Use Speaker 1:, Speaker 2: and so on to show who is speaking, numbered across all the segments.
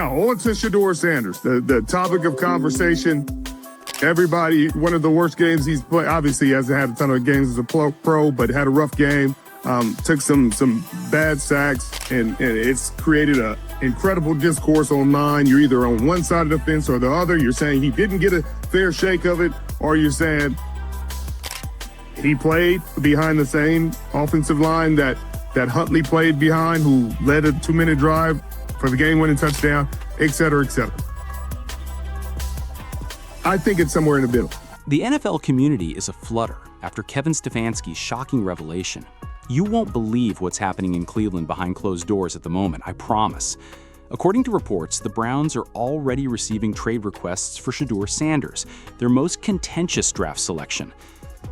Speaker 1: Now, on to Shedeur Sanders, the topic of conversation. Everybody, one of the worst games he's played. Obviously, he hasn't had a ton of games as a pro, but had a rough game. Took some bad sacks, and it's created an incredible discourse online. You're either on one side of the fence or the other. You're saying he didn't get a fair shake of it, or you're saying he played behind the same offensive line that Huntley played behind, who led a 2-minute drive for the game-winning touchdown, et cetera, et cetera. I think it's somewhere in the middle.
Speaker 2: The NFL community is aflutter after Kevin Stefanski's shocking revelation. You won't believe what's happening in Cleveland behind closed doors at the moment, I promise. According to reports, the Browns are already receiving trade requests for Shedeur Sanders, their most contentious draft selection.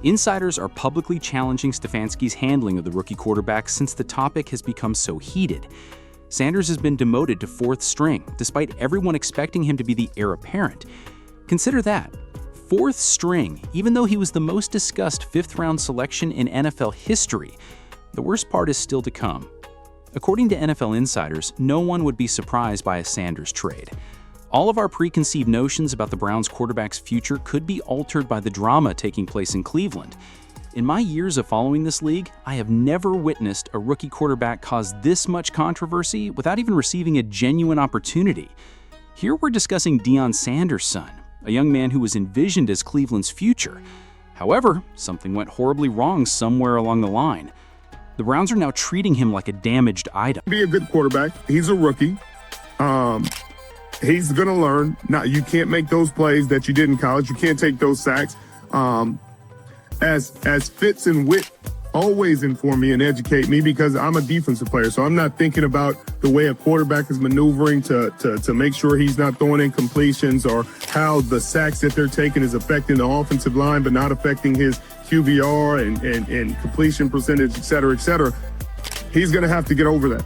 Speaker 2: Insiders are publicly challenging Stefanski's handling of the rookie quarterback since the topic has become so heated. Sanders has been demoted to 4th string, despite everyone expecting him to be the heir apparent. Consider that. 4th string, even though he was the most discussed 5th-round selection in NFL history. The worst part is still to come. According to NFL insiders, no one would be surprised by a Sanders trade. All of our preconceived notions about the Browns' quarterback's future could be altered by the drama taking place in Cleveland. In my years of following this league, I have never witnessed a rookie quarterback cause this much controversy without even receiving a genuine opportunity. Here we're discussing Deion Sanders' son, a young man who was envisioned as Cleveland's future. However, something went horribly wrong somewhere along the line. The Browns are now treating him like a damaged item.
Speaker 1: Be a good quarterback. He's a rookie. He's going to learn. Now, you can't make those plays that you did in college. You can't take those sacks. As Fitz and Witt always inform me and educate me, because I'm a defensive player, so I'm not thinking about the way a quarterback is maneuvering to make sure he's not throwing incompletions, or how the sacks that they're taking is affecting the offensive line but not affecting his QBR and completion percentage, et cetera, et cetera. He's going to have to get over that.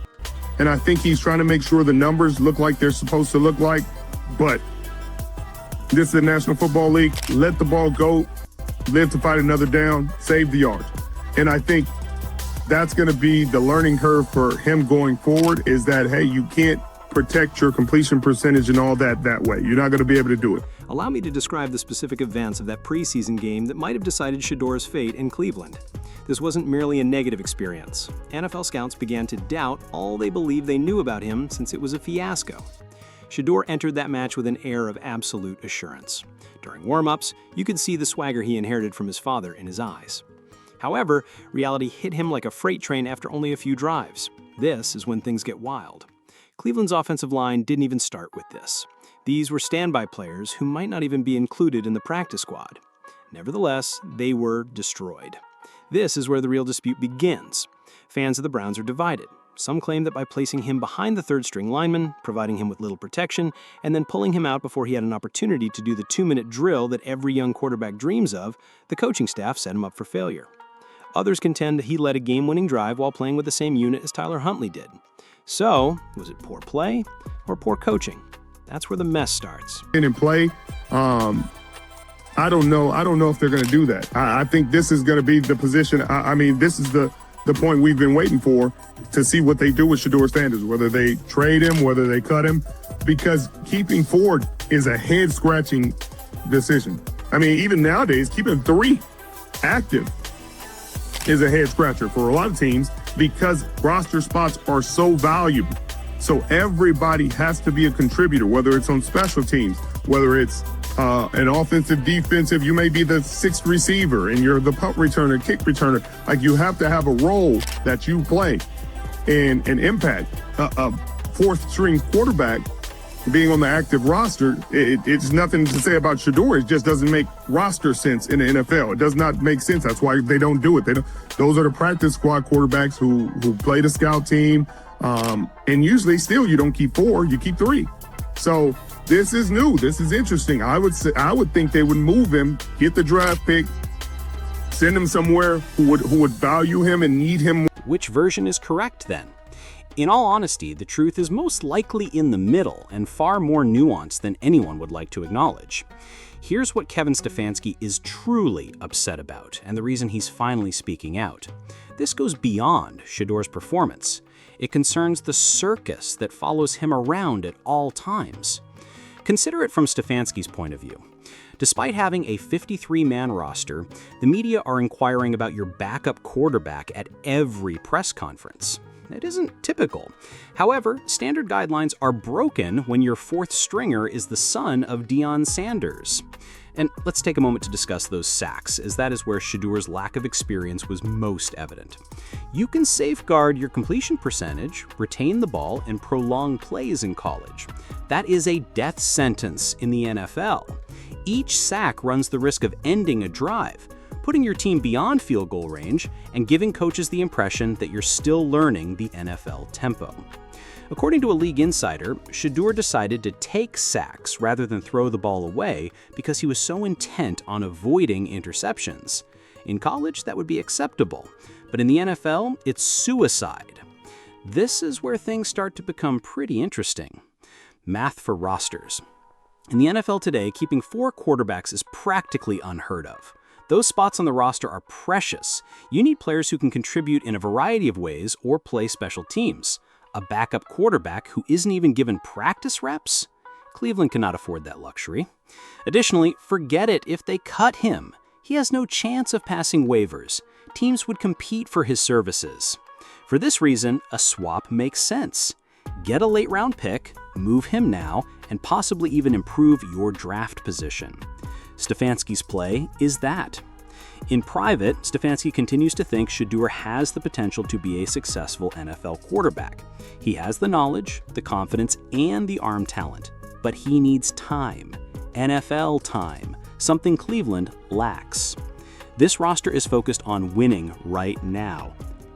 Speaker 1: And I think he's trying to make sure the numbers look like they're supposed to look like. But this is the National Football League. Let the ball go. Live to fight another down. Save the yards. And I think that's going to be the learning curve for him going forward, is that, hey, you can't protect your completion percentage and all that way. You're not going to be able to do it.
Speaker 3: Allow me to describe the specific events of that preseason game that might have decided Shedeur's fate in Cleveland. This wasn't merely a negative experience. NFL scouts began to doubt all they believed they knew about him since it was a fiasco. Shedeur entered that match with an air of absolute assurance. During warm-ups, you could see the swagger he inherited from his father in his eyes. However, reality hit him like a freight train after only a few drives. This is when things get wild. Cleveland's offensive line didn't even start with this. These were standby players who might not even be included in the practice squad. Nevertheless, they were destroyed. This is where the real dispute begins. Fans of the Browns are divided. Some claim that by placing him behind the 3rd-string lineman, providing him with little protection, and then pulling him out before he had an opportunity to do the 2-minute drill that every young quarterback dreams of, the coaching staff set him up for failure. Others contend that he led a game-winning drive while playing with the same unit as Tyler Huntley did. So, was it poor play or poor coaching? That's where the mess starts.
Speaker 1: In play, I don't know if they're going to do that. I think this is going to be the position. I mean, this is the point we've been waiting for, to see what they do with Shedeur Sanders, whether they trade him, whether they cut him, because keeping Ford is a head-scratching decision. I mean, even nowadays, keeping 3 active is a head-scratcher for a lot of teams, because roster spots are so valuable. So everybody has to be a contributor, whether it's on special teams, whether it's an offensive, defensive. You may be the 6th receiver and you're the punt returner, kick returner. Like, you have to have a role that you play and impact. A 4th-string quarterback being on the active roster, it's nothing to say about Shedeur. It just doesn't make roster sense in the NFL. It does not make sense. That's why they don't do it. Those are the practice squad quarterbacks who play the scout team. And usually still you don't keep 4, you keep 3. So this is new. This is interesting. I would think they would move him, get the draft pick, send him somewhere who would value him and need him.
Speaker 2: Which version is correct then? In all honesty, the truth is most likely in the middle and far more nuanced than anyone would like to acknowledge. Here's what Kevin Stefanski is truly upset about, and the reason he's finally speaking out. This goes beyond Shedeur's performance. It concerns the circus that follows him around at all times. Consider it from Stefanski's point of view. Despite having a 53-man roster, the media are inquiring about your backup quarterback at every press conference. It isn't typical. However, standard guidelines are broken when your fourth stringer is the son of Shedeur Sanders. And let's take a moment to discuss those sacks, as that is where Shedeur's lack of experience was most evident. You can safeguard your completion percentage, retain the ball, and prolong plays in college. That is a death sentence in the NFL. Each sack runs the risk of ending a drive, putting your team beyond field goal range and giving coaches the impression that you're still learning the NFL tempo. According to a league insider, Shedeur decided to take sacks rather than throw the ball away because he was so intent on avoiding interceptions. In college, that would be acceptable, but in the NFL, it's suicide. This is where things start to become pretty interesting. Math for rosters. In the NFL today, keeping 4 quarterbacks is practically unheard of. Those spots on the roster are precious. You need players who can contribute in a variety of ways or play special teams. A backup quarterback who isn't even given practice reps? Cleveland cannot afford that luxury. Additionally, forget it if they cut him. He has no chance of passing waivers. Teams would compete for his services. For this reason, a swap makes sense. Get a late-round pick, move him now, and possibly even improve your draft position. Stefanski's play is that. In private, Stefanski continues to think Shedeur has the potential to be a successful NFL quarterback. He has the knowledge, the confidence, and the arm talent, but he needs time. NFL time, something Cleveland lacks. This roster is focused on winning right now.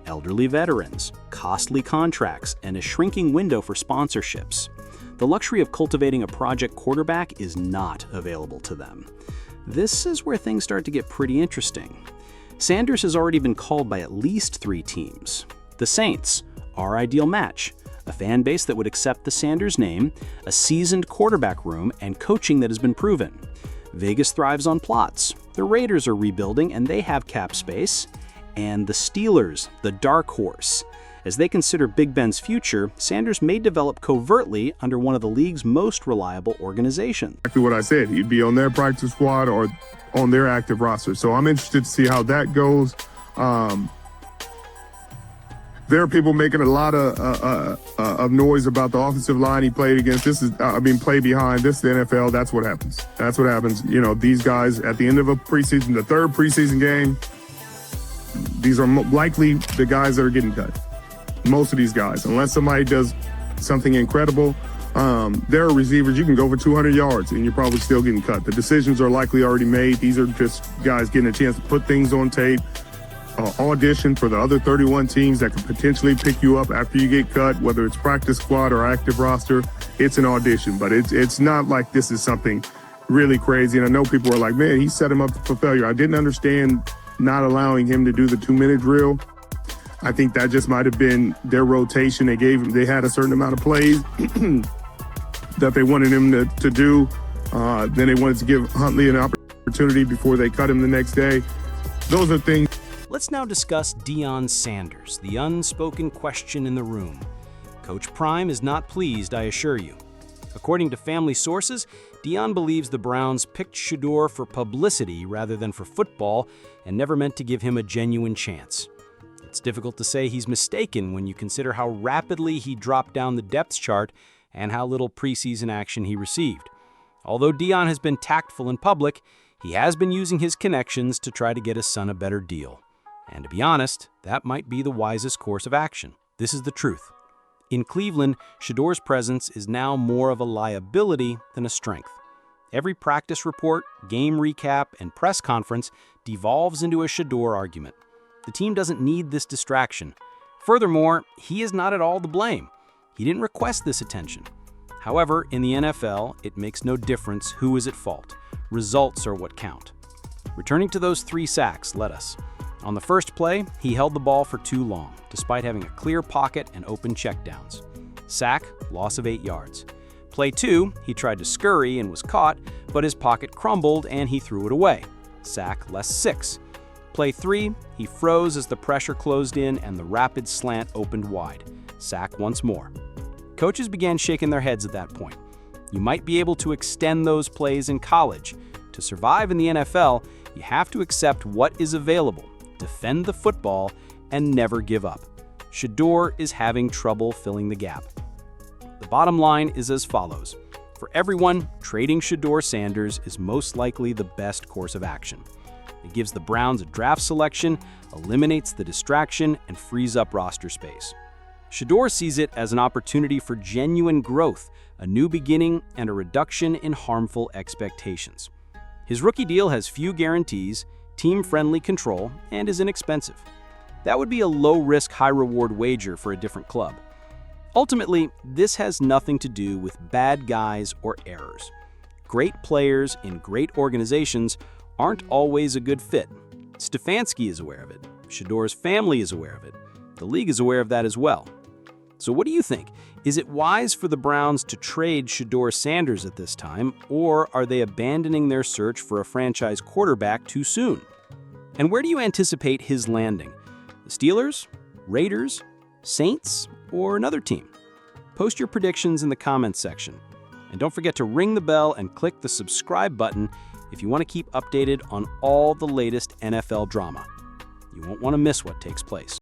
Speaker 2: Elderly veterans, costly contracts, and a shrinking window for sponsorships. The luxury of cultivating a project quarterback is not available to them. This is where things start to get pretty interesting. Sanders has already been called by at least 3 teams. The Saints, our ideal match, a fan base that would accept the Sanders name, a seasoned quarterback room, and coaching that has been proven. Vegas thrives on plots. The Raiders are rebuilding and they have cap space. And the Steelers, the dark horse. As they consider Big Ben's future, Sanders may develop covertly under one of the league's most reliable organizations.
Speaker 1: Exactly what I said. He'd be on their practice squad or on their active roster. So I'm interested to see how that goes. There are people making a lot of noise about the offensive line he played against. Play behind. This is the NFL. That's what happens. That's what happens. You know, these guys at the end of a preseason, the 3rd preseason game, these are likely the guys that are getting cut. Most of these guys, unless somebody does something incredible, there are receivers you can go for 200 yards and you're probably still getting cut. The decisions are likely already made. These are just guys getting a chance to put things on tape, audition for the other 31 teams that could potentially pick you up after you get cut, whether it's practice squad or active roster. It's an audition, but it's not like this is something really crazy. And I know people are like, man, he set him up for failure. I didn't understand not allowing him to do the 2-minute drill. I think that just might have been their rotation. They had a certain amount of plays that they wanted him to do. Then they wanted to give Huntley an opportunity before they cut him the next day. Those are things.
Speaker 2: Let's now discuss Shedeur Sanders, the unspoken question in the room. Coach Prime is not pleased, I assure you. According to family sources, Shedeur believes the Browns picked Shedeur for publicity rather than for football and never meant to give him a genuine chance. It's difficult to say he's mistaken when you consider how rapidly he dropped down the depth chart and how little preseason action he received. Although Shedeur has been tactful in public, he has been using his connections to try to get his son a better deal. And to be honest, that might be the wisest course of action. This is the truth. In Cleveland, Shedeur's presence is now more of a liability than a strength. Every practice report, game recap, and press conference devolves into a Shedeur argument. The team doesn't need this distraction. Furthermore, he is not at all to blame. He didn't request this attention. However, in the NFL, it makes no difference who is at fault. Results are what count. Returning to those 3 sacks, let us. On the first play, he held the ball for too long, despite having a clear pocket and open checkdowns. Sack, loss of 8 yards. Play 2, he tried to scurry and was caught, but his pocket crumbled and he threw it away. Sack, less 6. Play 3, he froze as the pressure closed in and the rapid slant opened wide. sack once more. Coaches began shaking their heads at that point. You might be able to extend those plays in college. To survive in the NFL, you have to accept what is available, defend the football, and never give up. Shedeur is having trouble filling the gap. The bottom line is as follows. For everyone, trading Shedeur Sanders is most likely the best course of action. It gives the Browns a draft selection, eliminates the distraction, and frees up roster space. Shedeur sees it as an opportunity for genuine growth, a new beginning, and a reduction in harmful expectations. His rookie deal has few guarantees, team-friendly control, and is inexpensive. That would be a low-risk, high-reward wager for a different club. Ultimately, this has nothing to do with bad guys or errors. Great players in great organizations aren't always a good fit. Stefanski is aware of it. Shedeur's family is aware of it. The league is aware of that as well. So what do you think? Is it wise for the Browns to trade Shedeur Sanders at this time, or are they abandoning their search for a franchise quarterback too soon? And where do you anticipate his landing? The Steelers, Raiders, Saints, or another team? Post your predictions in the comments section. And don't forget to ring the bell and click the subscribe button if you want to keep updated on all the latest NFL drama. You won't want to miss what takes place.